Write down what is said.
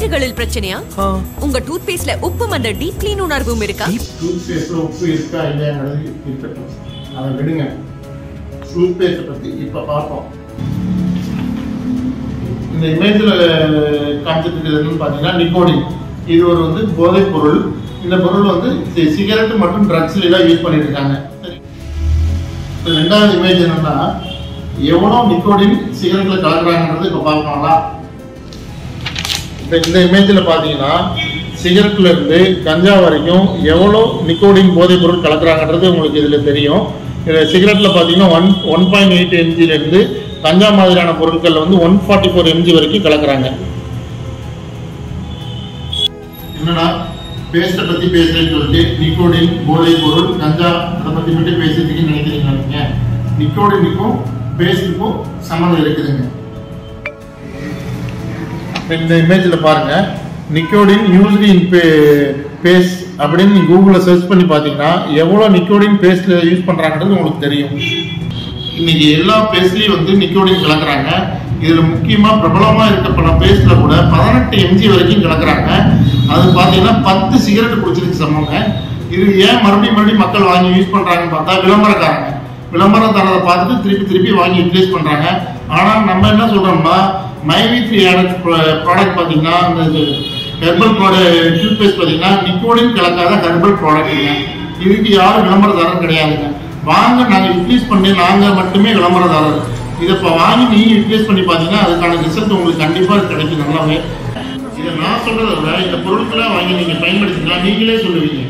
பற்களில் பிரச்சனையா? உங்க டூத் பேஸ்ட்ல உப்பும் அந்த டீப் கிளீன் உணர்வும் இருக்கா? டூத் பேஸ்ட்ல உப்பு இருக்கா இல்லையாங்கிறது இருக்கட்டும், அதை விடுங்க. டூத் பேஸ்ட் பத்தி இப்ப பார்ப்போம். இந்த இமேஜ்ல காமிச்சிட்டு இருக்கிறது பாத்தீங்கன்னா நிக்கோடின். இது ஒரு போதைப் பொருள். இந்த பொருள் சிகரெட் மற்றும் ட்ரக்ஸ்ல எல்லாம் யூஸ் பண்ணிட்டு இருக்காங்க. ரெண்டாவது இமேஜ் என்னன்னா, எவ்வளவு நிக்கோடின் சிகரெட்ல கலக்குறாங்கன்றது இப்ப பார்க்கணும்னா, இந்த இமேஜ்ல பாத்தீங்கன்னா சிகரெட்ல இருந்து கஞ்சா வரைக்கும் எவ்வளவு நிக்கோடின் போதைப் பொருள் கலக்குறாங்கன்றது உங்களுக்கு இதுல தெரியும். சிகரெட்ல பாத்தீங்கன்னா 1.8 mg இருந்து கஞ்சா மாதிரியான பொருட்கள் 144 mg வரைக்கும் கலக்குறாங்க. என்னன்னா பேஸ்ட பத்தி பேசுறேன்னு சொல்லிட்டு நிக்கோடின் போதைப் பொருள் கஞ்சா அதை பத்தி மட்டும் பேசிட்டு நினைக்கிறீங்க. நிக்கோடினுக்கும் பேஸ்டுக்கும் சம்மந்தம் இருக்குதுங்க. இந்த இமேஜ்ல பாருங்க, நிக்கோடின் யூஸ்டு இன் பேஸ்ட் அப்படின்னு நீங்க கூகுள்ல சர்ச் பண்ணி பாத்தீங்கன்னா எவ்வளவு நிக்கோடின் பேஸ்ட்ல யூஸ் பண்றாங்கன்றது உங்களுக்கு தெரியும். இன்னைக்கு எல்லா பேஸ்ட்லயும் நிக்கோடின் கலக்குறாங்க. இதுல முக்கியமா பிரபலமா இருக்க பேஸ்ட்ல கூட 18 mg வரைக்கும் கலக்குறாங்க. அது பாத்தீங்கன்னா 10 சிகரெட் குடிச்சிருக்கு சமங்க. இது ஏன் மறுபடியும் மக்கள் வாங்கி யூஸ் பண்றாங்கன்னு பார்த்தா, விளம்பரக்காரங்க விளம்பரம் தரதை பார்த்துட்டு திருப்பி வாங்கி யூட்டிலைஸ் பண்றாங்க. ஆனா நம்ம என்ன சொல்றோம்னா, மைவி3 ப்ராடக்ட் பாத்தீங்கன்னா அந்த ஹெர்பல் டூத் பேஸ்ட் பாத்தீங்கன்னா நிக்கோடின் கலக்காத ஹெர்பல் ப்ராடக்ட்டுங்க. இதுக்கு யாரும் விளம்பரதாரர் கிடையாதுங்க. வாங்க நாங்க யூட்டிலைஸ் பண்ணி நாங்க மட்டுமே விளம்பரதாரர். இதை இப்போ வாங்கி நீங்க யூட்டிலைஸ் பண்ணி பாத்தீங்கன்னா அதுக்கான ரிசல்ட் உங்களுக்கு கண்டிப்பா கிடைக்கும் நல்லாவே. இதை நான் சொல்றதை விட இந்த பொருட்களை வாங்கி நீங்க பயன்படுத்தினா நீங்களே சொல்லுவீங்க.